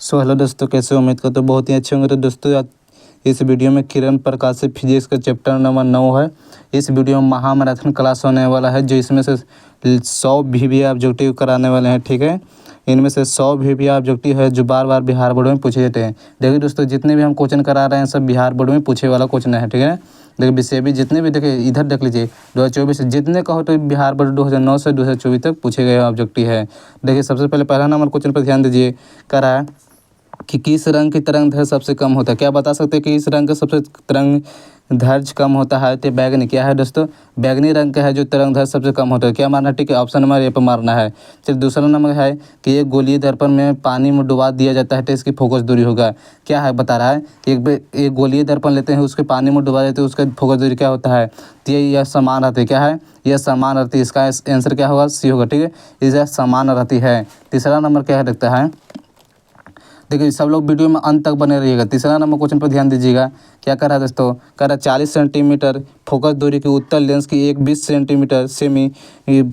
So hello दोस्तों, कैसे हो? उम्मीद करते हो बहुत ही अच्छे होंगे। तो दोस्तों इस वीडियो में किरण प्रकाश से फिजिक्स का चैप्टर नंबर 9 है। इस वीडियो में महामैराथन क्लास होने वाला है, जो इसमें से 100 वीवीआई ऑब्जेक्टिव कराने वाले हैं। ठीक है, इनमें से 100 वीवीआई ऑब्जेक्टिव है जो बार बार बिहार बोर्ड में पूछे जाते हैं। देखिए दोस्तों, जितने भी हम क्वेश्चन करा रहे हैं सब बिहार बोर्ड में पूछे वाला क्वेश्चन है। ठीक है, देखिए विषय भी जितने भी, देखिए इधर देख लीजिए 2024 जितने कहो तो बिहार बोर्ड 2009 से 2024 तक पूछे गए ऑब्जेक्टिव है। देखिए सबसे पहले पहला नंबर क्वेश्चन पर ध्यान दीजिए। करा है कि किस रंग की तरंग दैर्घ्य सबसे कम होता है। क्या बता सकते हैं कि इस रंग का सबसे तरंग दैर्घ्य कम होता है? तो बैगनी। क्या है दोस्तों? बैगनी रंग का है जो तरंग दैर्घ्य सबसे कम होता है। क्या मारना है? ठीक है, ऑप्शन नंबर ए पर मारना है। चलिए दूसरा नंबर है कि एक गोलीय दर्पण में पानी में डुबा दिया जाता है तो इसकी फोकस दूरी होगा। क्या है बता रहा है? एक गोलीय दर्पण लेते हैं, उसके पानी में डुबा देते हैं, उसका फोकस दूरी क्या होता है? तो यह समान रहती है। क्या है? यह समान रहती है। इसका आंसर क्या होगा? सी होगा। ठीक है, यह समान रहती है। तीसरा नंबर क्या है लगता है? देखिए सब लोग वीडियो में अंत तक बने रहिएगा। तीसरा नंबर क्वेश्चन पर ध्यान दीजिएगा। क्या कर रहा है दोस्तों? कर रहा है 40 सेंटीमीटर फोकस दूरी की उत्तल लेंस की एक 20 सेंटीमीटर सेमी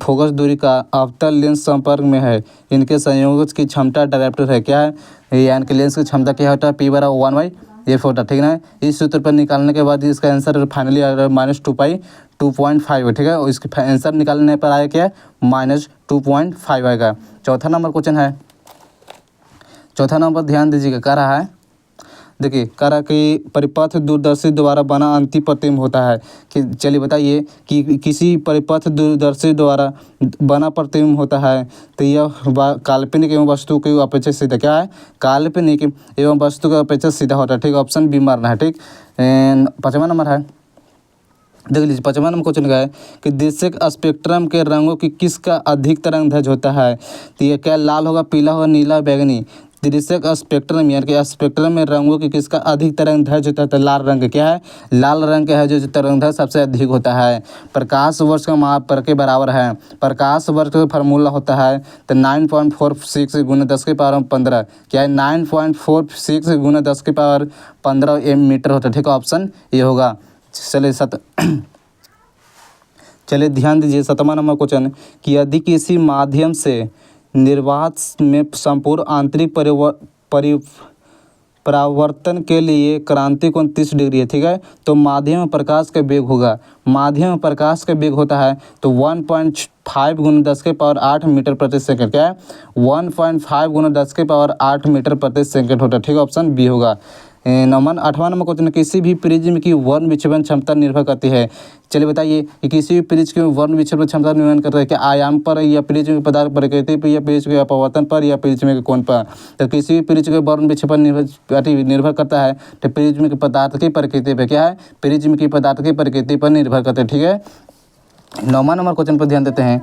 फोकस दूरी का अवतल लेंस संपर्क में है। इनके संयोजक की क्षमता डायरेक्टर है। क्या है? यानी कि लेंस की क्षमता क्या होता है? P बराबर 1/f होता है। ठीक है ना, इस सूत्र पर निकालने के बाद इसका आंसर फाइनली आ रहा है -2 2.5 है। ठीक है, और इसके आंसर निकालने पर आया क्या? -2.5 आएगा। चौथा नंबर क्वेश्चन है। चौथा नंबर ध्यान दीजिएगा। कह रहा है, देखिए कह रहा कि परिपथ दूरदर्शी द्वारा बना अंतिम प्रतिबिंब होता है। कि चलिए बताइए कि किसी परिपथ दूरदर्शी द्वारा बना प्रतिबिंब होता है तो यह काल्पनिक एवं वस्तु की अपेक्षा सीधा। क्या है? काल्पनिक एवं वस्तु का अपेक्षा सीधा होता है। ठीक, ऑप्शन बी मारना है। ठीक, पाँचवा नंबर है। देख लीजिए पाँचवा नंबर क्वेश्चन का है कि दृश्यक स्पेक्ट्रम के रंगों की किसका अधिक तरंग दैर्घ्य होता है? तो ये क्या लाल होगा, पीला होगा, नीला, बैगनी? दृश्यक स्पेक्ट्रम यानी कि स्पेक्ट्रम में रंगों की किसका अधिक तरंग दैर्घ्य होता है? तो लाल रंग। क्या है? लाल रंग का है जो तरंग दैर्घ्य सबसे अधिक होता है। प्रकाश वर्ष का माप पर के बराबर है। प्रकाश वर्ष का फार्मूला होता है तो 9.46 × 10⁻15। क्या है? 9.46 × 10⁻15 मीटर होता है। ठीक है, ऑप्शन ये होगा। चलिए ध्यान दीजिए सातवां नंबर क्वेश्चन कि यदि किसी माध्यम से निर्वात में संपूर्ण आंतरिक परावर्तन के लिए क्रांति कोण 30 डिग्री है। ठीक है, तो माध्यम में प्रकाश का वेग होगा। माध्यम में प्रकाश का वेग होता है तो 1.5 × 10⁸ मीटर प्रति सेकंड। क्या है? 1.5 × 10⁸ मीटर प्रति सेकंड होता है। ठीक है, ऑप्शन बी होगा। आठवां नंबर क्वेश्चन, किसी भी प्रिज्म की वर्ण विक्षेपण क्षमता निर्भर करती है। चलिए बताइए कि किसी भी प्रिज्म की वर्ण विक्षेपण क्षमता निर्भर करता है क्या? आयाम पर या प्रिज्म के पदार्थ प्रकृति पर या प्रिज्म के अपवर्तन पर या प्रिज्म के कोण पर? तो किसी भी प्रिज्म के वर्ण विक्षेपण निर्भर करता है तो प्रिज्म के पदार्थ की प्रकृति पर। क्या है? प्रिज्म की पदार्थ की प्रकृति पर निर्भर करते हैं। ठीक है, नौवां नंबर क्वेश्चन पर ध्यान देते हैं।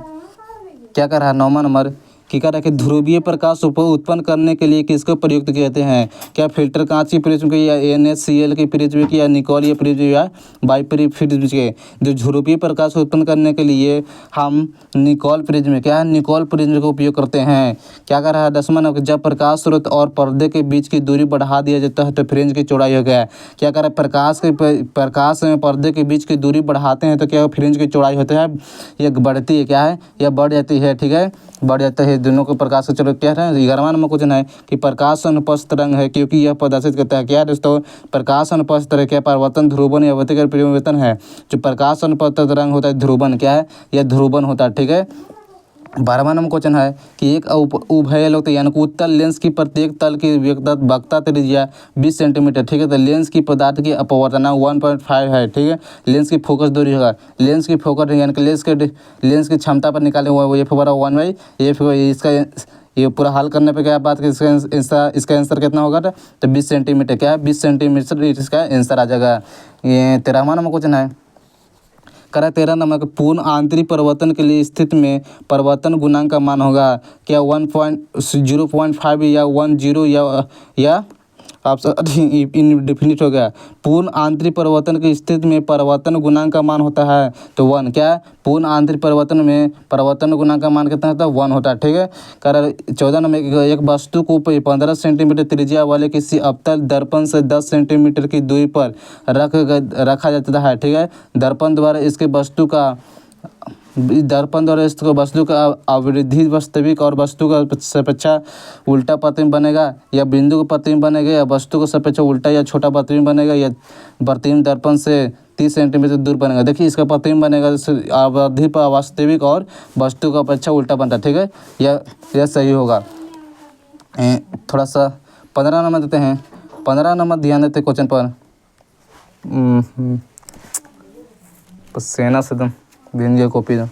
क्या कर रहा है? नौवां नंबर कि कह रहा है कि ध्रुवीय प्रकाश उत्पन्न करने के लिए किसको प्रयुक्त कहते हैं? क्या फिल्टर कांच की प्रिज्म की, या NaCl की प्रिज्म की, या निकोल या प्रिज्म, या बाइप्रिज्म के? जो ध्रुवीय प्रकाश उत्पन्न करने के लिए हम निकोल प्रिज्म, क्या है? निकोल प्रिज्म का उपयोग करते हैं। क्या कर रहा है? 10वां नंबर, जब प्रकाश स्रोत और पर्दे के बीच की दूरी बढ़ा दिया जाता है तो फ्रेंज की चौड़ाई हो गया है। क्या कर रहा है? प्रकाश में पर्दे के बीच की दूरी बढ़ाते हैं तो क्या फ्रेंज की चौड़ाई होता है? यह बढ़ती है। क्या है? यह बढ़ जाती है। ठीक है, बढ़ जाता है दोनों को प्रकाश का। चलो क्या है? 11वां नंबर क्वेश्चन है कि प्रकाश अनुपस्थ तरंग है क्योंकि यह प्रदर्शित करता है। क्या है दोस्तों? प्रकाश अनुपस्थ तरंग क्या परावर्तन, ध्रुवन या व्यतिकरण परिवर्तन है? जो प्रकाश अनुपस्थ तरंग होता है ध्रुवन। क्या है? यह ध्रुवन होता है। ठीक है, 12वां नंबर क्वेश्चन है कि एक उभयलोक यानी कि उत्तल लेंस की प्रत्येक तल की वक्रता त्रिज्या 20 सेंटीमीटर। ठीक है, तो लेंस की पदार्थ की अपवर्तना 1.5 है। ठीक है, लेंस की फोकस दूरी होगा। लेंस की फोकस यानी कि लेंस की क्षमता पर निकाले हुआ है, F बराबर 1/f। इसका ये पूरा हल करने पे क्या बात कि इसका आंसर कितना होगा? तो 20 सेंटीमीटर। क्या है? 20 सेंटीमीटर इसका आंसर आ जाएगा। ये 13वां नंबर क्वेश्चन है। करा 13 नंबर, पूर्ण आंतरिक परिवर्तन के लिए स्थिति में परिवर्तन गुणांक का मान होगा। क्या 0.5 या 10 या ऑप्शन इनडिफिनिट हो गया। पूर्ण आंतरिक परिवर्तन की स्थिति में परिवर्तन गुणांक का मान होता है तो 1। क्या है? पूर्ण आंतरिक परिवर्तन में परिवर्तन गुणांक का मान कितना होता है? 1 होता है। ठीक है, कर 14 नंबर, एक वस्तु को 15 सेंटीमीटर त्रिज्या वाले किसी अवतल दर्पण से 10 सेंटीमीटर की दूरी पर रखा जाता है। ठीक है, दर्पण द्वारा इसके वस्तु का दर्पण द्वारा इस वस्तु का आवृद्धि वास्तविक और वस्तु का सापेक्षा उल्टा प्रतिबिंब बनेगा, या बिंदु का प्रतिबिंब बनेगा, या वस्तु का सापेक्ष उल्टा या छोटा प्रतिबिंब बनेगा, या प्रतिबिंब दर्पण से 30 सेंटीमीटर दूर बनेगा। देखिए इसका प्रतिबिंब बनेगा आवृद्धि पर वास्तविक और वस्तु का अपेक्षा उल्टा बनता है, ठीक है। यह सही होगा। थोड़ा सा 15 नंबर देते हैं। 15 नंबर ध्यान देते क्वेश्चन पर। पसीना से दम भीन गया कॉपी दम।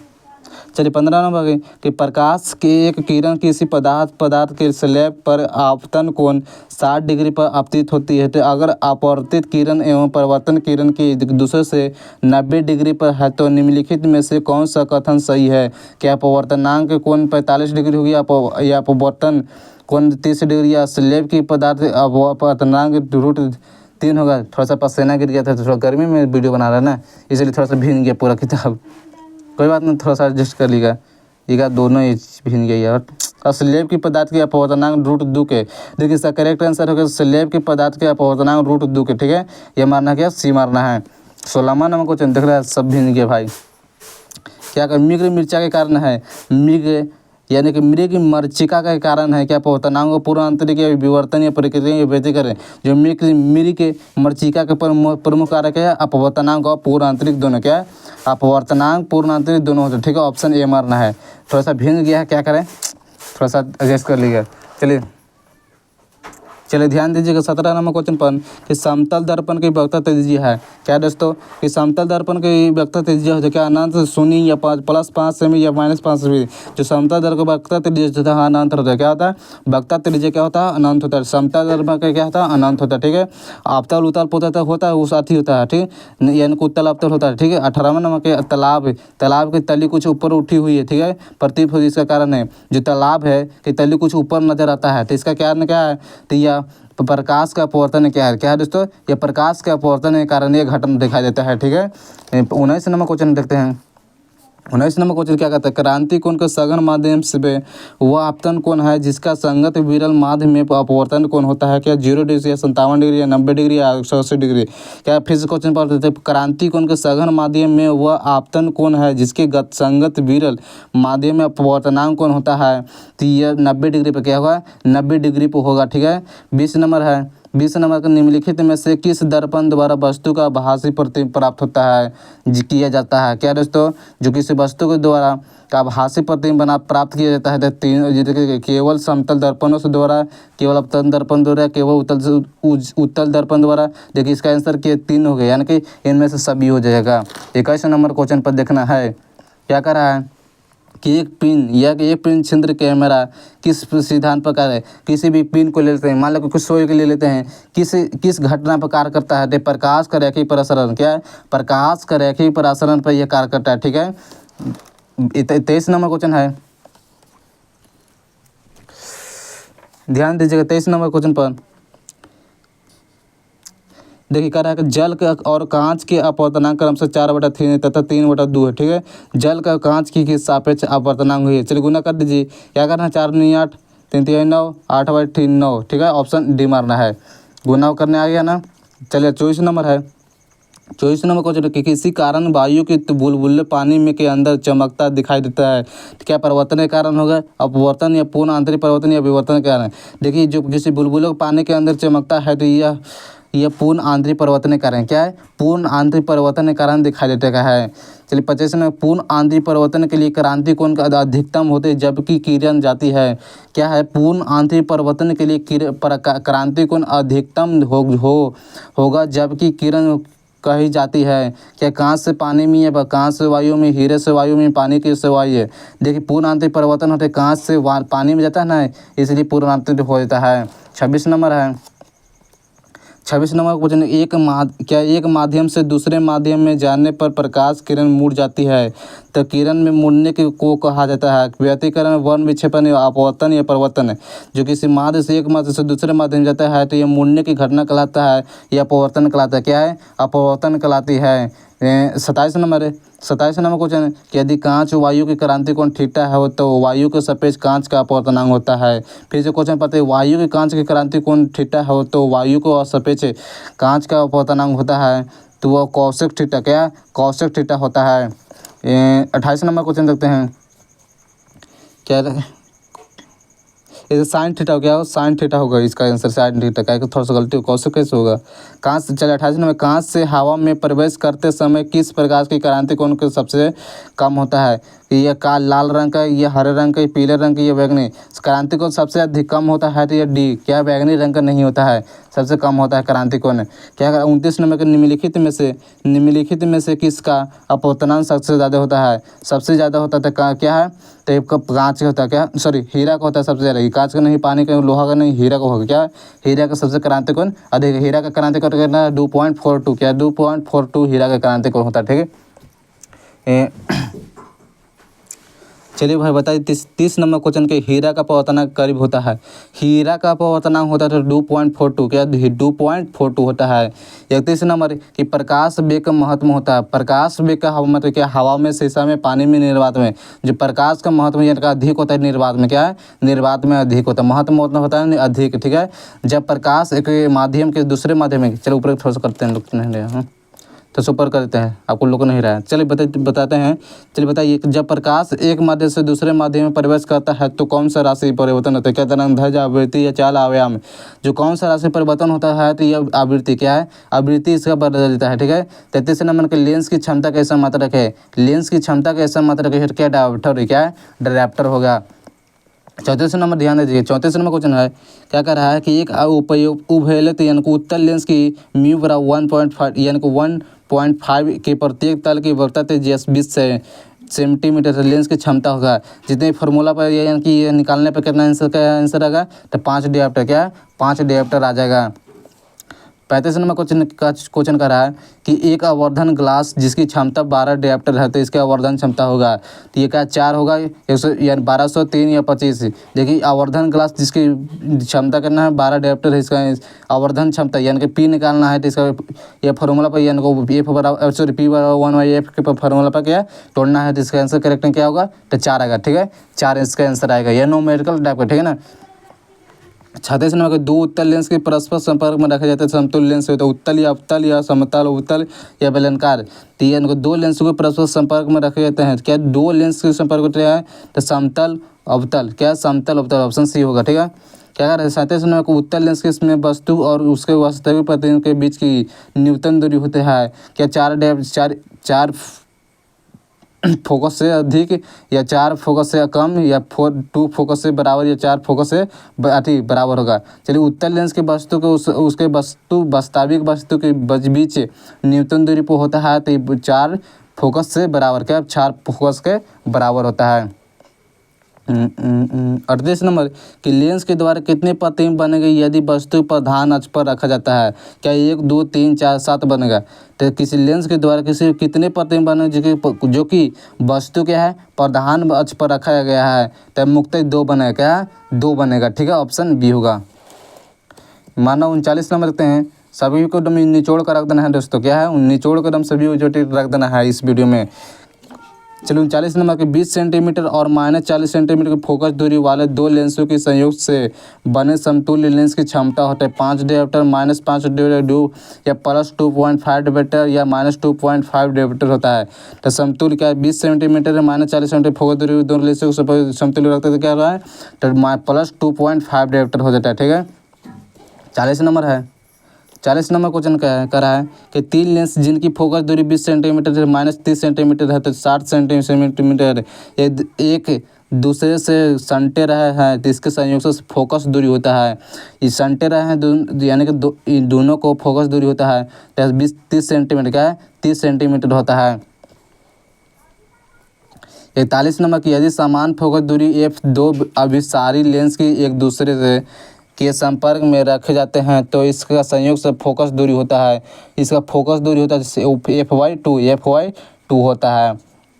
चलिए 15 नंबर कि प्रकाश के एक किरण किसी पदार्थ के स्लैब पर आपतन कोण 60 डिग्री पर आपतित होती है, तो अगर अपवर्तित किरण एवं परावर्तन किरण की दूसरे से 90 डिग्री पर है तो निम्नलिखित में से कौन सा कथन सही है? क्या अपवर्तनांक कोण 45 डिग्री होगी या अपवर्तन कोण 30 डिग्री, या स्लैब की पदार्थ अपवर्तनांक √3 होगा। थोड़ा सा पसीना गिर गया था, थोड़ा गर्मी में वीडियो बना रहा है ना, इसलिए थोड़ा सा भीग गया पूरा किताब। कोई बात नहीं, थोड़ा सा एडजस्ट कर लीजिएगा। ये दोनों ही भीग गई है। और स्लैब की पदार्थ के अपवर्तनांक √2 के, देखिए इसका करेक्ट आंसर होगा स्लैब के पदार्थ के अपवर्तनांक √2 के, ठीक है। ये मारना क्या, सी मारना है। 16वां नंबर क्वेश्चन देख रहा है, सब भीग गए भाई। क्या कर मिर्ग मिर्चा के कारण है, मिर्ग यानी कि मृग मरीचिका का कारण है क्या? अपवर्तनांक को पूर्ण आंतरिक या विवर्तन या प्रक्रिया या व्यतिकरण। जो मिर्ग के मरीचिका के प्रमुख कारक है अपवर्तनांक और पूर्ण आंतरिक दोनों, क्या है अपवर्तनांक पूर्ण आंतरिक दोनों होते हैं, ठीक है। ऑप्शन ए मारना है। थोड़ा सा भीग गया है, क्या करें, थोड़ा सा एडजस्ट कर लीजिएगा। चलिए ध्यान दीजिएगा 17 नंबर क्वेश्चन पर कि समतल दर्पण की वक्रता त्रिज्या है क्या दोस्तों? कि समतल दर्पण की वक्रता त्रिज्या होती है क्या? अनंत शून्य या +5 सेमी या -5 सेमी। जो समतल दर्पण का वक्रता त्रिज्या होता है अनंत होता है। क्या होता है? वक्रता त्रिज्या क्या होता है? अनंत होता है। समतल दर्पण का क्या होता है? अनंत होता है, ठीक है। अवतल उत्तल पोतल होता है वो साथ ही होता है, ठीक है, यानी उत्तल अवतल होता है, ठीक है। 18वां नंबर के तालाब की तली कुछ ऊपर उठी हुई है, ठीक है, प्रतीत होती है। इसका कारण है जो तालाब है कि तली कुछ ऊपर नजर आता है, तो इसका कारण क्या है? तो यह प्रकाश का अपवर्तन क्या है? क्या है दोस्तों? ये प्रकाश का अपवर्तन के कारण ये घटना दिखाई देता है, ठीक है। 19 नंबर क्वेश्चन देखते हैं। 19 नंबर क्वेश्चन क्या कहता है? क्रांति कोण का सघन माध्यम से वह आपतन कोण है जिसका संगत विरल माध्य में अपवर्तन कोण होता है क्या? 0 डिग्री या 57 डिग्री या 90 डिग्री या 180 डिग्री। क्या फिर से क्वेश्चन पढ़ देते हैं। क्रांति कोण के सघन माध्यम में वह आपतन कोण है जिसके संगत विरल माध्यम में अपवर्तनांक कोण होता है, तो यह 90 डिग्री पर क्या होगा? 90 डिग्री पर होगा, ठीक है। 20 नंबर है। 20 नंबर का निम्नलिखित में से किस दर्पण द्वारा वस्तु का आभासी प्रतिबिंब प्राप्त होता है किया जाता है? क्या दोस्तों? जो किसी वस्तु के द्वारा का आभासी प्रतिबिंब बना प्राप्त किया जाता है तो तीन, केवल समतल दर्पणों से द्वारा, केवल अवतल दर्पण द्वारा, केवल उत्तल दर्पण द्वारा। देखिए इसका आंसर के 3 हो गए, यानी कि इनमें से सभी हो जाएगा। 21 नंबर क्वेश्चन पर देखना है क्या कर रहा है कि एक पिन छिद्र कैमरा किस सिद्धांत पर कार्य है? किसी भी पिन को ले लेते हैं, मान लो कुछ सोए के ले लेते हैं, किस घटना पर कार्य करता है? तो प्रकाश का रैखिक प्रसरण, क्या है? प्रकाश का रैखिक प्रसरण पर यह कार्य करता है, ठीक है। 23 नंबर क्वेश्चन है, ध्यान दीजिएगा 23 नंबर क्वेश्चन पर। देखिए कह रहा है कि जल का और कांच के अपवर्तनांक क्रमशः 4/3 तथा 3/2 है, ठीक है। जल का कांच की सापेक्ष अपवर्तनांक हुई है। चलिए गुना कर दीजिए। क्या करना है? 4 × 8 3 × 9 8/3 9, ठीक है। ऑप्शन डी मारना है। गुना करने आ गया ना। चलिए 24 नंबर है। 24 नंबर क्वेश्चन कि किसी कारण वायु के बुलबुले पानी में के अंदर चमकता दिखाई देता है, क्या परिवर्तन के कारण होगा? अपवर्तन या पूर्ण आंतरिक परिवर्तन या विवर्तन के कारण? देखिए जो किसी बुलबुले पानी के अंदर चमकता है तो यह पूर्ण आंतरिक परिवर्तन के कारण, क्या है? पूर्ण आंतरिक परिवर्तन के कारण दिखाई देता है। चलिए 25 में पूर्ण आंतरिक परिवर्तन के लिए क्रांति कोण का अधिकतम होते जबकि किरण जाती है, क्या है? पूर्ण आंतरिक परिवर्तन के लिए क्रांति कोण अधिकतम होगा जबकि किरण कही जाती है। क्या कांच से पानी में या कांच से वायु में, हीरे से वायु में, पानी की से वायु है? देखिए पूर्ण आंतरिक परिवर्तन होते कांच से पानी में जाता है ना, इसलिए पूर्ण आंतरिक हो जाता है। 26 नंबर है। 26 नंबर क्वेश्चन एक माध्यम से दूसरे माध्यम में जाने पर प्रकाश किरण मुड़ जाती है, तो किरण में मुड़ने को कहा जाता है व्यतिकरण, वर्ण विक्षेपण, अपवर्तन या परिवर्तन। जो किसी माध्यम से एक माध्यम से दूसरे माध्यम जाता है तो यह मुड़ने की घटना कहलाता है, यह अपवर्तन कहलाता है। क्या है? अपवर्तन कहलाती है। 27 नंबर है। 27 नंबर क्वेश्चन कि यदि कांच वायु की क्रांति कोण थीटा है तो वायु के सापेक्ष कांच का अपवर्तनांक होता है। फिर से क्वेश्चन पता है वायु के कांच की क्रांति कोण थीटा है तो वायु को सापेक्ष कांच का अपवर्तनांक होता है, तो वह कौशिक थीटा, क्या कौशिक थीटा होता है। 28 नंबर क्वेश्चन देखते हैं क्या ये साइन थीटा हो गया, साइन थीटा होगा इसका आंसर, साइन थीटा का थोड़ा सा गलती हो, कौन कैसे होगा। कांच से, चलिए 28 नंबर, कांच से हवा में प्रवेश करते समय किस प्रकार की क्रांति कोण के सबसे कम होता है। ये का लाल रंग का, ये हरे रंग का, ये पीले रंग का, ये बैगनी। क्रांति कोण सबसे अधिक कम होता है तो ये डी, क्या बैगनी रंग का नहीं होता है, सबसे कम होता है क्रांति कोण। क्या 29 नंबर के निम्नलिखित में से किसका अपवर्तनांक सबसे ज़्यादा होता है। सबसे ज़्यादा होता था क्या है, तो कांच का होता है, क्या सॉरी हीरा का होता है सबसे ज़्यादा। कांच का नहीं, पानी का, लोहा का नहीं, हीरा का होगा। क्या हीरा का सबसे क्रांति कोण अधिक, हीरा का क्रांति कोण कितना 2.42, क्या 2.42 हीरा का क्रांति कोण होता है। ठीक है, चलिए भाई बताइए 30 नंबर क्वेश्चन के हीरा का अपवर्तनांक करीब होता है। हीरा का अपवर्तनांक होता है 2.42, क्या 2.42 होता है। 31 नंबर कि प्रकाश वेग का महत्व होता है। प्रकाश वेग का मतलब क्या, हवा में, शीशा में, पानी में, निर्वात में। जो प्रकाश का महत्व यानी का अधिक होता है निर्वात में, क्या है निर्वात में अधिक होता है। महत्व मतलब होता है अधिक, ठीक है। जब प्रकाश एक माध्यम के दूसरे माध्यम में, चलो ऊपर थोड़ा सा करते हैं, लोग नहीं रहे तो सुपर करते हैं, आपको लोग को नहीं रहा है। चलिए बताते हैं। चलिए बताइए, जब प्रकाश एक माध्यम से दूसरे माध्यम में प्रवेश करता है तो कौन सा राशि परिवर्तन होता है। क्या तरंगदैर्घ्य, आवृत्ति या चाल, आयाम। जो कौन सा राशि परिवर्तन होता है तो यह आवृत्ति, क्या है आवृत्ति इसका बदल देता है। ठीक है, 33 नंबर के लेंस की क्षमता कैसा मात्रक है। लेंस की क्षमता कैसा मात्रक है, क्या डायरेक्टर, क्या है डायरेक्टर होगा। 34 नंबर ध्यान दीजिए, 34 नंबर क्वेश्चन है, क्या कह रहा है कि एक उभयलित यानी कि उत्तल लेंस की म्यू बराबर 1.5 यानी कि 1.5 के प्रत्येक तल की वक्रता 20 सेंटीमीटर लेंस की क्षमता होगा। जितने फार्मूला पर यानी कि ये निकालने पर कितना आंसर आएगा, तो 5 डायोप्टर, क्या है 5 डायोप्टर आ जाएगा। 35 नंबर क्वेश्चन कर रहा है कि एक आवर्धन ग्लास जिसकी क्षमता 12 डायोप्टर है तो इसकी आवर्धन क्षमता होगा, तो ये क्या 4 होगा, 100 यानी 1200, 3 या 25। देखिए आवर्धन ग्लास जिसकी क्षमता करना है 12 डायोप्टर है, इसका आवर्धन क्षमता यानी कि पी निकालना है तो इसका ये फार्मूला पर यानी कि एफ बराबर सॉरी पी बराबर 1/f के फार्मूला पर क्या तोड़ना है, तो इसका आंसर करेक्ट क्या होगा, तो 4 आएगा। ठीक है, 4 इसका आंसर आएगा, यह न्यूमेरिकल टाइप का, ठीक है ना। 36 नंबर के दो उत्तल लेंस के परस्पर संपर्क में रखे जाते हैं समतुल्य लेंस होता है। उत्तल या अवतल या समतल उत्तल या बेलनाकार, तो ये इनको दो लेंस को परस्पर संपर्क में रखे जाते हैं। क्या दो लेंस के संपर्क होते हैं, तो समतल अवतल, क्या समतल अवतल, ऑप्शन सी होगा। ठीक है, क्या कर रहे हैं 37 नंबर को उत्तल लेंस के इसमें वस्तु और उसके वास्तविक प्रतिबिंब के बीच की न्यूनतम दूरी होती है। क्या 4 फोकस से अधिक या 4 फोकस से कम या 2 फोकस से बराबर या 4 फोकस से बराबर होगा। चलिए उत्तल लेंस के वस्तु को उसके वास्तविक वस्तु के बीच न्यूनतम दूरी पर होता है, तो 4 फोकस से बराबर, क्या 4 फोकस के बराबर होता है। 38 नंबर कि लेंस के द्वारा कितने प्रतिबिंब बनेंगे यदि वस्तु प्रधान अक्ष पर रखा जाता है। क्या 1 2 3 4 7 बनेगा, तो किसी लेंस के द्वारा कितने प्रतिबिंब बनेंगे जो कि वस्तु क्या है प्रधान अक्ष पर रखा गया है, तो मुक्त 2 बनेगा, क्या 2 बनेगा। ठीक है, ऑप्शन बी होगा। माना 39 नंबर देखते हैं, सभी को एकदम निचोड़ कर रख देना है दोस्तों, क्या है निचोड़ कर एकदम सभी जो रख देना है इस वीडियो में। चलो 39 नंबर के 20 सेंटीमीटर और -40 सेंटीमीटर की फोकस दूरी वाले दो लेंसों के संयोग से बने समतुल्य लेंस की क्षमता होता है 5 डायोप्टर, -5 डायोप्टर या +2.5 डायोप्टर या -2.5 डायोप्टर होता है। तो समतुल्य क्या है 20 सेंटीमीटर -40 सेंटीमीटर फोकस दूरी दोनों लेंसों को समतुल्य रखते तो क्या हो रहा है, तो +2.5 डायोप्टर हो जाता है। ठीक है, 40 नंबर है। 40 नंबर क्वेश्चन कर रहा है कि 3 लेंस जिनकी फोकस दूरी 20 सेंटीमीटर से -30 सेंटीमीटर है तो 60 सेंटीमीटर एक दूसरे से सटे रहे हैं, तो इसके संयोग से फोकस दूरी होता है। ये सटे रहे हैं यानी कि दोनों को फोकस दूरी होता है तो 20-30 सेंटीमीटर, क्या है 30 सेंटीमीटर होता है। 41 नंबर की यदि समान फोकस दूरी f2 अभिसारी लेंस की एक दूसरे से के संपर्क में रखे जाते हैं तो इसका संयोग से फोकस दूरी होता है, इसका फोकस दूरी होता है f/2 होता है।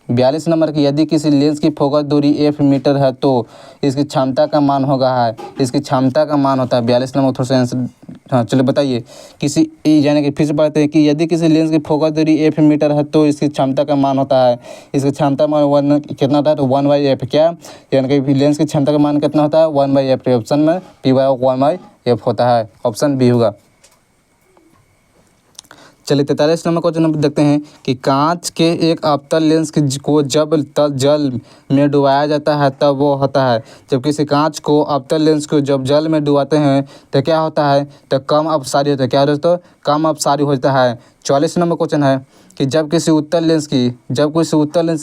42 नंबर की यदि किसी लेंस की फोकस दूरी f मीटर है तो इसकी क्षमता का मान होगा इसकी क्षमता का मान होता है 42 नंबर। थोड़ा सा आंसर हाँ चलो बताइए, किसी यानी कि फिर से पढ़ते हैं कि यदि किसी लेंस की फोकस दूरी f मीटर है तो इसकी क्षमता का मान होता है, इसकी क्षमता मान कितना होता है तो 1/f, क्या यानी कि लेंस की क्षमता का मान कितना होता है 1/f। ऑप्शन में p/1/f होता है, ऑप्शन बी होगा। चलिए 43 नंबर क्वेश्चन नंबर देखते हैं कि कांच के एक अवतल लेंस को जब जल में डुबाया जाता है तब वो होता है। जब किसी कांच को अवतल लेंस को जब जल में डुबाते हैं तो क्या होता है, तो कम अपसारी होता है। क्या दोस्तों, कम अपसारी होता है। 44 नंबर क्वेश्चन है कि जब किसी उत्तल लेंस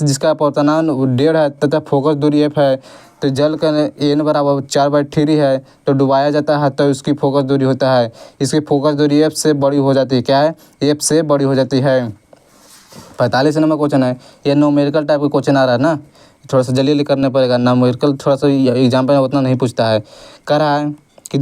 जिसका अपवर्तनांक 1.5 है तथा फोकस दूरी f है, तो जल का n बराबर 4/3 है, तो डुबाया जाता है तो उसकी फोकस दूरी होता है, इसकी फोकस दूरी f से बड़ी हो जाती है। क्या है, f से बड़ी हो जाती है। 45 नंबर क्वेश्चन है, ये न्यूमेरिकल टाइप का क्वेश्चन आ रहा है ना, थोड़ा सा जल्दी करने पड़ेगा। न्यूमेरिकल थोड़ा सा एग्जाम पर उतना नहीं पूछता है। कह रहा है कि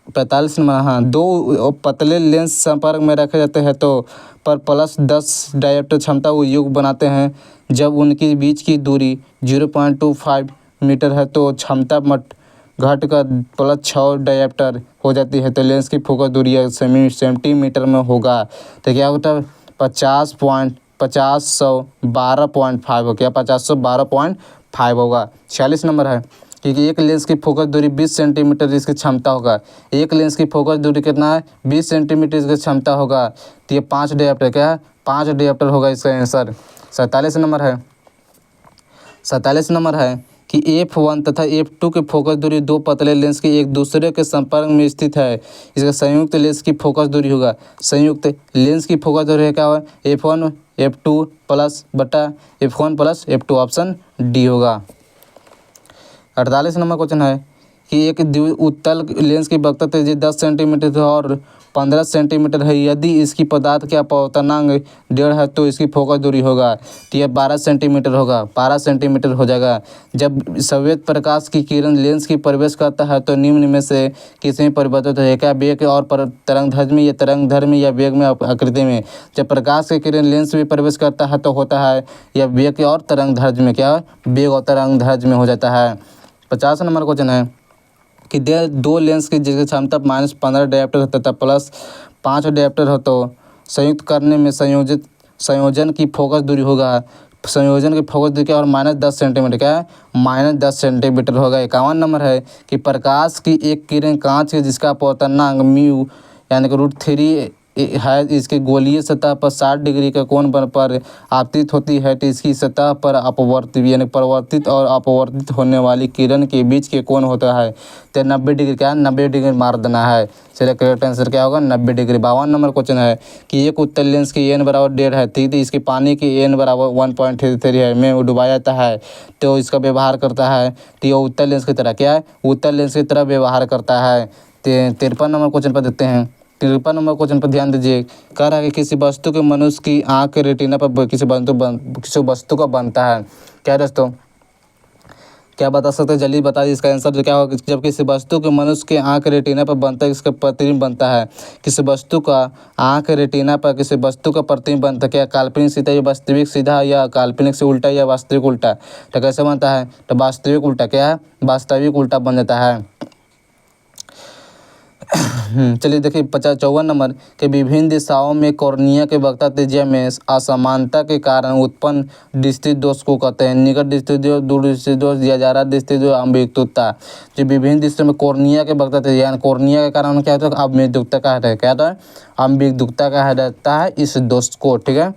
45 नंबर, हाँ, 2 पतले लेंस संपर्क में रखे जाते हैं तो पर +10 डायोप्टर क्षमता वो युग बनाते हैं। जब उनके बीच की दूरी 0.25 मीटर है तो क्षमता घट कर +6 डायोप्टर हो जाती है, तो लेंस की फोकस दूरी सेंटीमीटर में होगा। तो क्या होता है, 50/100 हो गया, 50/100 होगा। 46 नंबर है कि एक लेंस की फोकस दूरी 20 सेंटीमीटर इसकी क्षमता होगा। एक लेंस की फोकस दूरी कितना है, 20 सेंटीमीटर इसकी क्षमता होगा, तो ये 5 डायोप्टर, क्या है, 5 डायोप्टर होगा इसका आंसर। 47 नंबर है कि F1 तथा F2 की फोकस दूरी 2 पतले लेंस के एक दूसरे के संपर्क में स्थित है, इसका संयुक्त लेंस की फोकस दूरी होगा। संयुक्त लेंस की फोकस दूरी क्या होगा, F1 F2 प्लस बटा F1 plus F2, option D होगा। 48 नंबर क्वेश्चन है कि एक उत्तल लेंस की वक्रता तेजी 10 सेंटीमीटर और 15 सेंटीमीटर है। यदि इसकी पदार्थ का अपवर्तनांक 1.5 है तो इसकी फोकस दूरी होगा, तो यह 12 सेंटीमीटर होगा, 12 सेंटीमीटर हो जाएगा। जब श्वेत प्रकाश की किरण लेंस की प्रवेश करता है तो निम्न में से किसी में परिवर्तित है, क्या वेग और तरंगधर्मी या वेग में आकृति में। जब प्रकाश की किरण लेंस में प्रवेश करता है तो होता है यह वेग और तरंगधर्मी में, क्या वेग और तरंगधर्मी में हो जाता है। 50 नंबर क्वेश्चन है कि 2 लेंस की जिसकी क्षमता -15 डायोप्टर तथा +5 डायोप्टर हो तो संयुक्त करने में संयोजन की फोकस दूरी होगा। संयोजन की फोकस दूरी क्या, और -10 सेंटीमीटर, क्या है, -10 सेंटीमीटर होगा। 51 नंबर है कि प्रकाश की एक किरण कांच के जिसका अपवर्तनांक म्यू यानी कि √3 है, इसके गोलीय सतह पर 60 डिग्री के कोण पर आपतित होती है, तो इसकी सतह पर अपवर्तित यानी परिवर्तित और अपवर्तित होने वाली किरण के बीच के कोण होता है, तो 90 डिग्री, क्या है, 90 डिग्री मार देना है। चलिए करेक्ट आंसर क्या होगा, 90 डिग्री। 52 नंबर क्वेश्चन है कि एक उत्तल लेंस की n बराबर 1.5 है, ठीक है, इसकी पानी की n बराबर 1.33 है में डुबाया जाता है, तो इसका व्यवहार करता है, तो ये उत्तल लेंस की तरह, क्या है, उत्तल लेंस की तरह व्यवहार करता है। 53 नंबर क्वेश्चन पर देखते हैं। 53 नंबर क्वेश्चन पर ध्यान दीजिए। कह रहा है कि किसी वस्तु के मनुष्य की आँख के रेटिना पर किसी वस्तु का बनता है। क्या दोस्तों, क्या बता सकते हैं, जल्दी बता दीजिए इसका आंसर जो क्या होगा। जब किसी वस्तु के मनुष्य के आँख रेटिना पर बनता है, इसका प्रतिबिंब बनता है। किसी वस्तु का आँख रेटिना पर किसी वस्तु का प्रतिबिंब बनता है, क्या काल्पनिक सीधा या वास्तविक सीधा या काल्पनिक से उल्टा या वास्तविक उल्टा, तो कैसे बनता है, तो वास्तविक उल्टा, क्या है, वास्तविक उल्टा बन जाता है। चलिए देखिए 54 नंबर के विभिन्न दिशाओं में कॉर्निया के वक्रता त्रिज्या में असमानता के कारण उत्पन्न दृष्टि दोष को कहते हैं। निकट दृष्टि दोष, दूर दृष्टि दोष या ज्यादा दृष्टि दोष, अम्बिगुइता। जो विभिन्न दिशाओं में कॉर्निया के वक्रता त्रिज्या यानी कॉर्निया के कारण क्या होता है, अम्बिगुइता का है, क्या होता है, अम्बिगुइता का रहता है इस दोष को, ठीक है।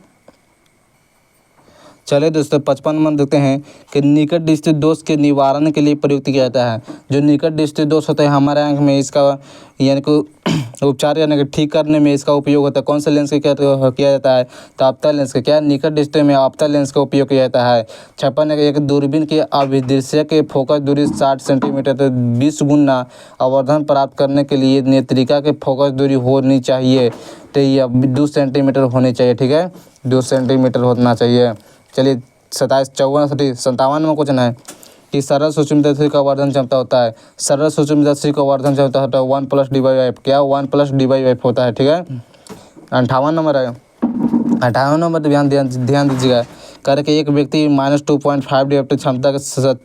चलिए दोस्तों 55 नंबर देखते हैं कि निकट दृष्टि दोष के निवारण के लिए प्रयुक्त किया जाता है। जो निकट दृष्टि दोष होता है हमारे आँख में, इसका यानी कि उपचार यानी कि ठीक करने में इसका उपयोग होता है। कौन से लेंस का किया जाता है, तो अवतल लेंस का, क्या निकट दृष्टि में अवतल लेंस का उपयोग किया जाता है। 56 एक दूरबीन की अभिदृश्य के फोकस दूरी 60 सेंटीमीटर तो 20 गुना आवर्धन प्राप्त करने के लिए नेत्रिका के फोकस दूरी होनी चाहिए, तो ये 2 सेंटीमीटर होनी चाहिए, ठीक है, 2 सेंटीमीटर होना चाहिए। चलिए 57 में क्वेश्चन है कि सरल सूक्ष्मदर्शी का वर्धन क्षमता होता है। सरल सूक्ष्मदर्शी का वर्धन क्षमता होता है 1 + d/f, क्या 1 + d/f होता है, ठीक है। 58 नंबर है। 58 नंबर ध्यान दीजिएगा। कह रहे कि एक व्यक्ति -2.5 डायोप्टर क्षमता का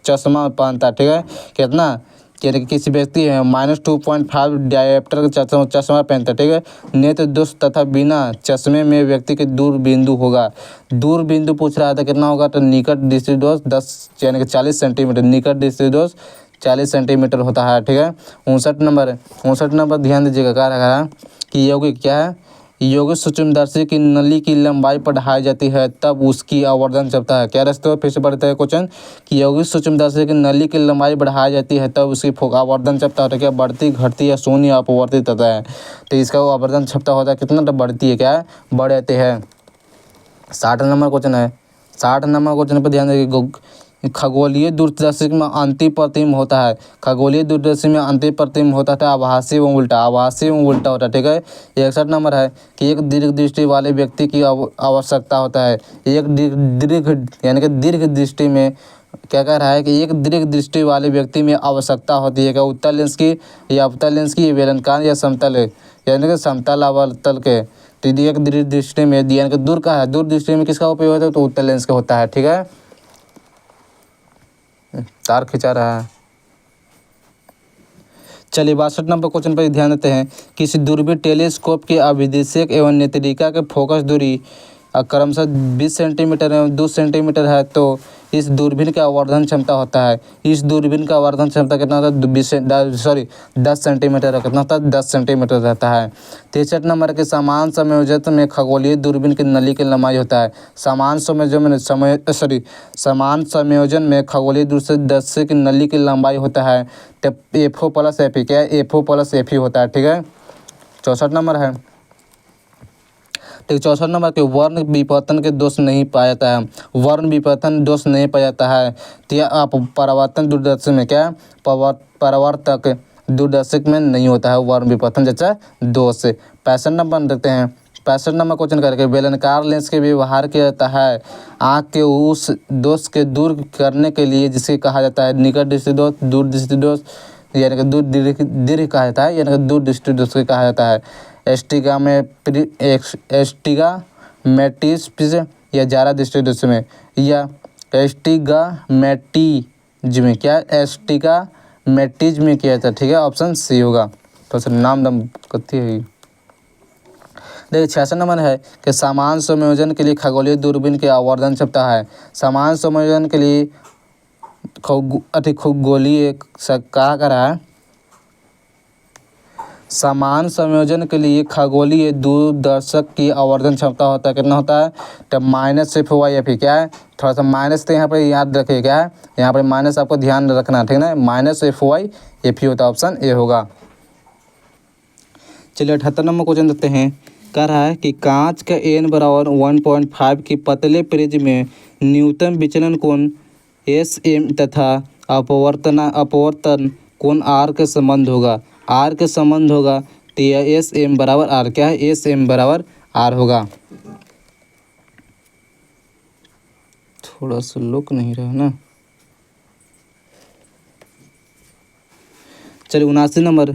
चश्मा पहनता है, ठीक है, कितना, यानी कि किसी व्यक्ति है -2.5 डायोप्टर का चश्मा पहनता है, ठीक है। नेत्र दोष तथा बिना चश्मे में व्यक्ति के दूर बिंदु होगा। दूर बिंदु पूछ रहा था कितना होगा, तो निकट दृष्टि दोष 10 यानी कि 40 सेंटीमीटर, निकट दृष्टि दोष 40 सेंटीमीटर होता है, ठीक है। 59 नंबर ध्यान दीजिएगा। कह रहा है कि यौगिक क्या है, यौगिक सूक्ष्मदर्शी की नली की लंबाई बढ़ाई जाती है तब उसकी आवर्धन क्षमता है। क्या दोस्तों, फिर से पढ़ते हैं क्वेश्चन कि यौगिक सूक्ष्मदर्शी की नली की लंबाई बढ़ाई जाती है तब उसकी आवर्धन क्षमता होता है क्या, बढ़ती, घटती या शून्य अपवर्तित होता है। तो इसका आवर्धन क्षमता होता है कितना, तो बढ़ती है, क्या है, बढ़ जाती है। 60 नंबर क्वेश्चन है। 60 नंबर क्वेश्चन पर ध्यान देंगे। खगोलीय दूरदर्शी में अंतिम प्रतिबिंब होता है। खगोलीय दूरदर्शी में अंतिम प्रतिबिंब होता था आभासी एवं उल्टा, आभासी एवं उल्टा होता है। ठीक है। 61 नंबर है कि एक दीर्घ दृष्टि वाले व्यक्ति की आवश्यकता होता है। एक दीर्घ यानी कि दीर्घ दृष्टि में क्या कह रहा है कि एक दीर्घ दृष्टि वाले व्यक्ति में आवश्यकता होती है क्या, उत्तल लेंस की या अवतल लेंस की, बेलनाकार या समतल है, यानी कि समतल अवतल के। तो एक दीर्घ दृष्टि में यानी कि दूर का है, दूर दृष्टि में किसका उपयोग होता है, तो उत्तल लेंस का होता है। ठीक है। तार खिंचा रहा है। चलिए 62 नंबर क्वेश्चन पर ध्यान देते हैं। किसी दूरबीन टेलीस्कोप के अभिदिशक एवं नेत्रिका के फोकस दूरी क्रमशः 20 सेंटीमीटर एवं 2 सेंटीमीटर है तो इस दूरबीन का आवर्धन क्षमता होता है। इस दूरबीन का आवर्धन क्षमता कितना होता है, 10 सेंटीमीटर, कितना होता है, 10 सेंटीमीटर रहता है। 63 नंबर के समान संयोजन में खगोलीय दूरबीन की नली की लंबाई होता है। समान संयोजन में खगोलीय दूरदर्शी की नली की लंबाई होता है तब FO प्लस FE, क्या है, FO प्लस FE होता है। ठीक है। 64 नंबर है। ठीक, 64 नंबर के वर्ण विपतन के दोष नहीं पाया जाता है। वर्ण विपतन दोष नहीं पाया जाता है तो यह आप परावर्तन दूरदर्शी में क्या, परावर्तक दूरदर्शी में नहीं होता है वर्ण विपतन जैसा दोष। 65 नंबर देखते हैं। 65 नंबर क्वेश्चन करके बेलनाकार लेंस के व्यवहार किया जाता है आँख के उस दोष के दूर करने के लिए जिसे कहा जाता है निकट दृष्टि दोष, दूर दृष्टि दोष, यानी कि दूर दीर्घ कहा जाता है, यानी कि दूर दृष्टि दोष कहा जाता है। एस्टिगामेटिस या जारा दृष्टि दोष में, या एस्टिगामेटिज में, क्या, एस्टिगामेटिज में किया जाता है। ठीक है। ऑप्शन सी होगा। तो सर नाम दम कथी है। देखिए 66 नंबर है कि समान संयोजन के लिए खगोलीय दूरबीन की आवर्धन क्षमता है। समान संयोजन के लिए खगोलीय कहा कर रहा है, समान संयोजन के लिए खगोलीय दूरदर्शक की आवर्धन क्षमता होता है, कितना होता है, तो -FY/FE, क्या है, थोड़ा सा माइनस तो यहाँ पर याद रखिए, क्या है, यहाँ पर माइनस आपको ध्यान रखना, ठीक है ना, -FY/FE होता है। ऑप्शन ए होगा। चलिए 78 नंबर क्वेश्चन देखते हैं। कह रहा है कि कांच का n बराबर 1.5 की पतले प्रिज्म में न्यूनतम विचलन कोण SM तथा अपवर्तन कोण R के संबंध होगा। R के संबंध होगा तो यह SM बराबर R, क्या है, SM बराबर R होगा। थोड़ा सा लुक नहीं रहा ना। चलिए 79 नंबर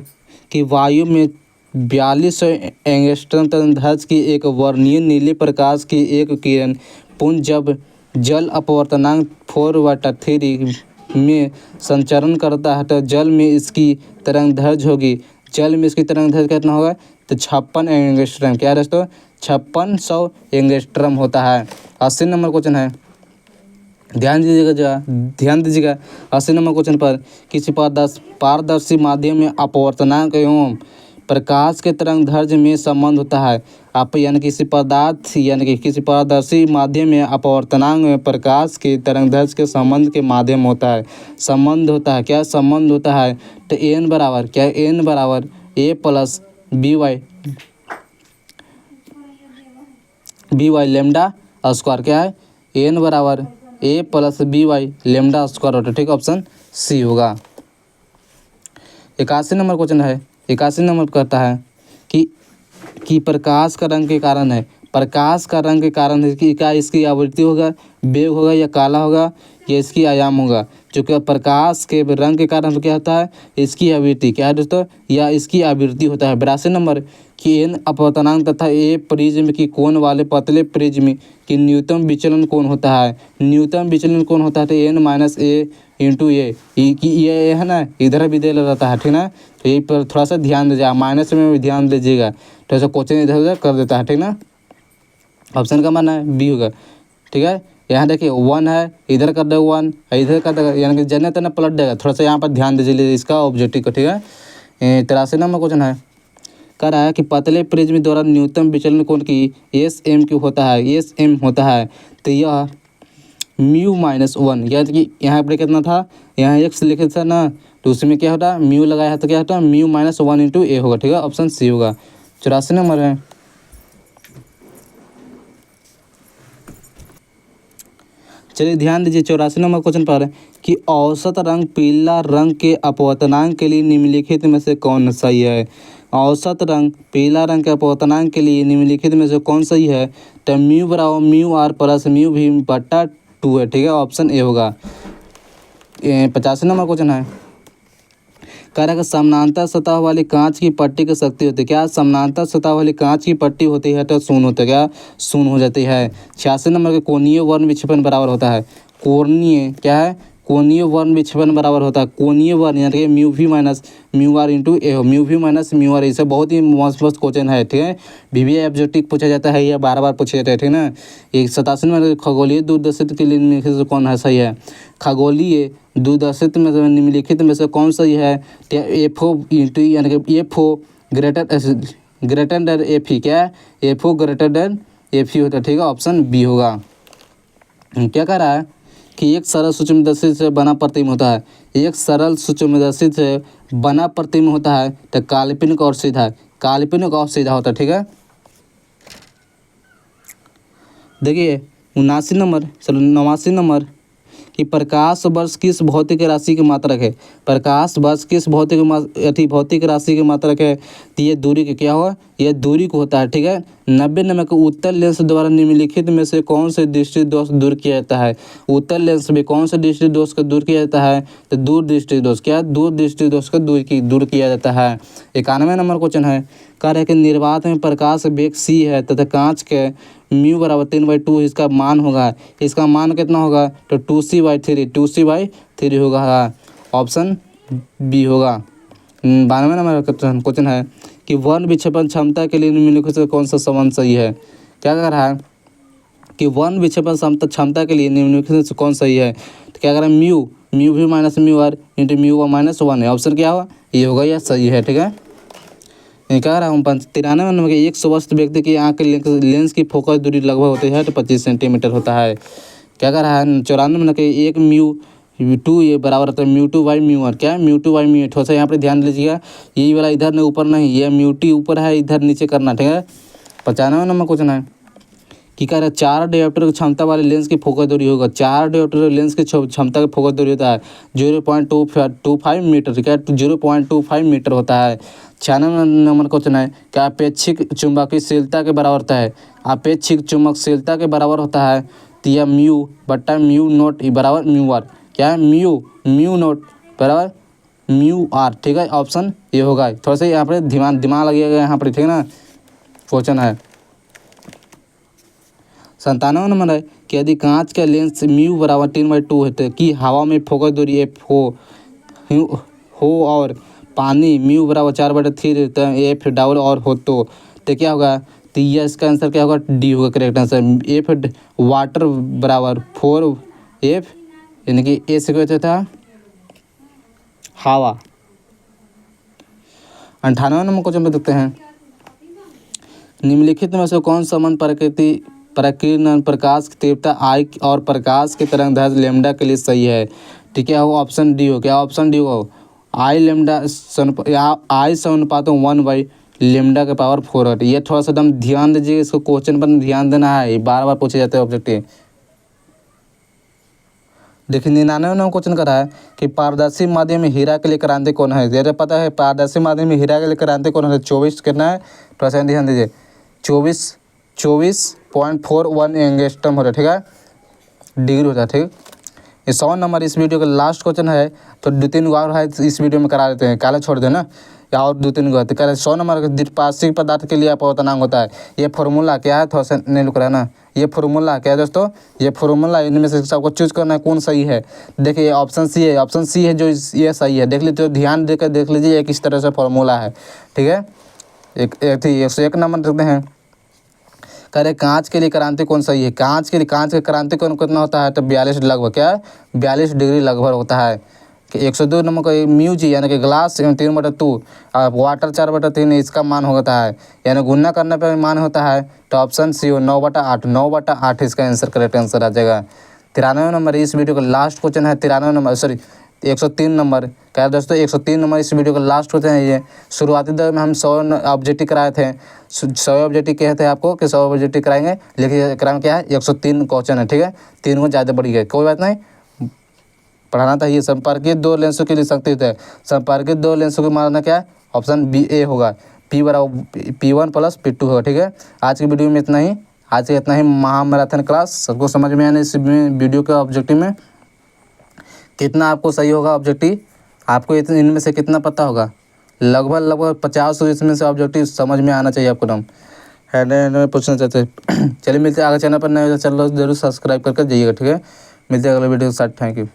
कि वायु में 4200 एंगस्ट्रॉम तरंगदैर्घ्य की एक वर्णीय नीले प्रकाश की एक किरण पुंज जब जल अपवर्तनांक 4/3 में संचरण करता है तो जल में इसकी तरंगदैर्घ्य होगी। जल में इसकी तरंगदैर्घ्य कितना होगा, तो 56 एंगस्ट्रॉम, क्या है दोस्तों, 5600 एंगस्ट्रॉम होता है। 80 नंबर क्वेश्चन है, ध्यान दीजिएगा 80 नंबर क्वेश्चन पर किसी पारदर्शी माध्यम में अपवर्तनांक एवं प्रकाश के तरंगदैर्घ्य में संबंध होता है। आप यानी किसी पारदर्शी माध्यम में अपवर्तनांक में प्रकाश के तरंगदैर्घ्य के संबंध के माध्यम होता है, संबंध होता है, क्या संबंध होता है, तो n बराबर, क्या है, n बराबर a plus by lambda square, क्या है, n बराबर a plus by lambda square होता है। ठीक, ऑप्शन सी होगा। 81 नंबर क्वेश्चन है। 81 नंबर कहता है कि प्रकाश का रंग के कारण है, प्रकाश का रंग के कारण है कि क्या इसकी आवृत्ति होगा, वेग होगा या काला होगा या इसकी आयाम होगा। जो कि प्रकाश के रंग के कारण क्या होता है, इसकी आवृत्ति, क्या है दोस्तों, या इसकी आवृत्ति होता है। 82 नंबर कि n अपवर्तनांक तथा a प्रिज्म की कोण वाले पतले प्रिज्म की न्यूनतम विचलन कोण होता है। न्यूनतम विचलन कोण होता है तो n माइनस a इंटू ए, ये है ना, इधर भी दे रहता है, ठीक ना। तो यही पर थोड़ा सा ध्यान दीजिएगा, माइनस में भी ध्यान दीजिएगा, थोड़ा सा क्वेश्चन इधर उधर कर देता है, ठीक ना। ऑप्शन का मानना है बी होगा। ठीक है। यहाँ देखिए 1 है, इधर कर देगा 1, इधर कर देगा, यानी कि जन्नत ना पलट देगा। थोड़ा सा यहाँ पर ध्यान दीजिए इसका ऑब्जेक्टिव को। ठीक है। 83 नंबर क्वेश्चन है कह रहा है कि पतले प्रिज्म द्वारा न्यूनतम विचलन कोण की एस एम क्यू होता है, एस एम होता है। तो यह म्यू माइनस वन, यानी कि यहाँ पर कितना था, यहाँ एक्स लिखे था ना, तो उसमें क्या होता म्यू लगाया है तो क्या होता म्यू माइनस वन इंटू ए होगा। ठीक है, ऑप्शन सी होगा। 84 नंबर है। चलिए ध्यान दीजिए 84 नंबर क्वेश्चन पर कि औसत रंग पीला रंग के अपवर्तनांक के लिए निम्नलिखित में से कौन सही है। औसत रंग पीला रंग के अपवर्तनांक के लिए निम्नलिखित में से कौन सही है। तो म्यू बराबर म्यू आर प्लस म्यू भी बट्टा 2 है। ठीक है, ऑप्शन ए होगा। 85 नंबर क्वेश्चन है, कह रहा है कि समानांतर सतह वाली कांच की पट्टी की शक्ति होती है क्या। समानांतर सतह वाली कांच की पट्टी होती है तो शून्य होता है क्या, शून्य हो जाती है। 86 नंबर के कोणीय वर्ण विक्षेपण बराबर होता है। कोणीय क्या है, कोणीय वर्ण विक्षेपण बराबर होता है। कोणीय वर्ण यानी कि mu v minus mu r into A हो, mu v minus mu r. इसे बहुत ही मस्त मस्त क्वेश्चन है। ठीक है, VVI ऑब्जेक्टिव पूछा जाता है या बार बार पूछा जाता है। ठीक है ना। एक 87 नंबर खगोलीय दूरदर्शित के लिए निम्नलिखित से कौन है सही है। खगोलीय दूरदर्शित में से निम्नलिखित में से कौन सही है। एफओ इंटू यानी कि FO greater than F E, क्या है FO greater than F E होता है। ठीक है, ऑप्शन बी होगा। क्या कह रहा है कि एक सरल सूक्ष्मदर्शी से बना प्रतिबिंब होता है। एक सरल सूक्ष्मदर्शी से बना प्रतिबिंब होता है तो काल्पनिक और सीधा, काल्पनिक और सीधा होता है। ठीक है, देखिए 79 नंबर, चलो 89 नंबर कि प्रकाश वर्ष किस भौतिक राशि की मात्रक है। प्रकाश वर्ष किस भौतिक राशि की मात्रक है। तो ये दूरी की क्या हुआ, यह दूरी को होता है। ठीक है, 90 नंबर को उत्तल लेंस द्वारा निम्नलिखित में से कौन से दृष्टि दोष दूर किया जाता है। उत्तल लेंस में कौन से दृष्टि दोष को दूर किया जाता है। तो दूर दृष्टि दोष, क्या दूर दृष्टि दोष को दूर किया जाता है। 91 नंबर क्वेश्चन है, कह रहे कि निर्वात में प्रकाश वेग सी है तथा कांच के म्यू बराबर 3/2 इसका मान होगा। इसका मान कितना होगा तो 2c/3, 2c/3 होगा। ऑप्शन बी होगा। 92 नंबर क्वेश्चन है कि वर्ण विक्षेपण क्षमता के लिए निम्नलिखित से कौन सा संबंध सही है। क्या कह रहा है कि वर्ण विक्षेपण क्षमता के लिए निम्नलिखित से कौन सही है। तो क्या कह रहा है mu v minus mu r into mu minus 1 है। ऑप्शन क्या होगा, ये होगा, यह सही है। ठीक है, कह रहा हूँ 93 नंबर के एक स्वस्थ व्यक्ति की आँख के लेंस की फोकस दूरी लगभग होती है तो 25 सेंटीमीटर होता है। क्या कह रहा है 94 नंबर के एक म्यू2 ये बराबर होता है म्यू2/म्यू आर। क्या है म्यू2/म्यू। थोड़ा सा यहाँ पर ध्यान दीजिएगा, ये वाला इधर नहीं ऊपर नहीं, ये म्यू2 ऊपर है, इधर नीचे करना। ठीक है, 95 नंबर क्वेश्चन है कि कह रहा है 4 डायोप्टर की क्षमता वाले लेंस की फोकस दूरी होगा। 4 डायोप्टर लेंस की क्षमता की फोकस दूरी होता है 0.25 मीटर। क्या 0.25 मीटर होता है। 96 नंबर क्वेश्चन है क्या अपेक्षिक चुंबकीयशीलता के बराबर होता है। अपेक्षिक चुंबकशीलता के बराबर होता है तो यह म्यू नोट बराबर म्यू आर। क्या है म्यू नोट बराबर म्यू आर। ठीक है, ऑप्शन ये होगा। थोड़ा सा यहाँ पर दिमाग लगेगा यहाँ पर। ठीक है ना, क्वेश्चन है 97 नंबर है कि यदि कांच का लेंस म्यू बराबर 3/2 है तो कि हवा में फोकस दूरी एफ हो और पानी म्यू बराबर 4/3 तो एफ डबल और हो तो क्या होगा। तो यह इसका आंसर क्या होगा, डी होगा करेक्ट आंसर। एफ वाटर बराबर 4F यानी कि ए से क्या था हवा। 98 नंबर क्वेश्चन पे देखते हैं, निम्नलिखित में से कौन संबंध प्रकीर्णन प्रकाश की तीव्रता आई और प्रकाश के तरंगदैर्घ्य लैम्डा के लिए सही है। ठीक है, वो ऑप्शन डी हो। क्या ऑप्शन डी हो, आई समानुपात 1/λ के पावर 4 है। ये थोड़ा सा एकदम ध्यान दीजिए, इसको क्वेश्चन पर ध्यान देना है, बार बार पूछे जाते हैं ऑब्जेक्टिव। देखिए 99 नंबर क्वेश्चन कर रहा है कि पारदर्शी माध्यम में हीरा के लिए क्रांति कौन है। जैसे पता है पारदर्शी माध्यम में हीरा के लिए क्रांति कौन है। 24 कितना है, थोड़ा सा ध्यान दीजिए, 24.41 एंगस्ट्रॉम होता है। ठीक है, डिग्री होता है। ठीक, ये 100 नंबर इस वीडियो का लास्ट क्वेश्चन है। तो 2-3 और है इस वीडियो में करा देते हैं, काले छोड़ देना या और 2-3 गो। तो कह रहे 100 नंबर द्विपार्श्विक पदार्थ के लिए अपवर्तनांक होता है। ये फार्मूला क्या है, थोड़ा सा नहीं लुक रहा है ना। ये फार्मूला क्या है दोस्तों, ये फार्मूला इनमें से सबको चूज करना है कौन सही है। देखिए ऑप्शन सी है, ऑप्शन सी है जो ये सही है। देख लीजिए, ध्यान देकर देख लीजिए ये किस तरह से फार्मूला है। ठीक है, एक नंबर देखते हैं, कह रहे कांच के लिए क्रांति कौन सही है। कांच के क्रांति कौन कितना होता है तो 42 लगभग, क्या है 42 डिग्री लगभग होता है। कि 102 नंबर का म्यू जी यानी कि ग्लास 3/2 और वाटर 4/3 इसका मान होता है, यानी गुणा करने पर मान होता है। तो ऑप्शन सी हो 9/8, 9/8 इसका आंसर करेक्ट आंसर आ जाएगा। 93 नंबर इस वीडियो का लास्ट क्वेश्चन है। 93 नंबर सॉरी 103 नंबर क्या है दोस्तों, 103 नंबर इस वीडियो का लास्ट क्वेश्चन है। ये शुरुआती दौर में हम 100 ऑब्जेक्टिव कराए थे, 100 ऑब्जेक्टिव कहे थे आपको कि 100 ऑब्जेक्टिव कराएंगे, लेकिन क्रम क्या है 103 क्वेश्चन है, ठीक है। 3 को ज़्यादा बढ़ी गए, कोई बात नहीं, पढ़ाना था। ये संपर्कित दो लेंसों के लिए संकेत है। संपर्कित दो लेंसों को मारना क्या है, ऑप्शन बी ए होगा, P बराबर P1 + P2 होगा, ठीक है। आज की वीडियो में इतना ही, आज से इतना ही महामैराथन क्लास। सबको समझ में आने इस वीडियो के ऑब्जेक्टिव में कितना आपको सही होगा ऑब्जेक्टिव, आपको इनमें से कितना पता होगा, लगभग 50 इसमें से ऑब्जेक्टिव समझ में आना चाहिए आपको। नाम है पूछना चाहते हैं। चलिए मिलते हैं आगे, चैनल पर नए चैनल जरूर सब्सक्राइब करके जाइएगा, ठीक है। मिलते हैं अगले वीडियो के साथ, थैंक यू।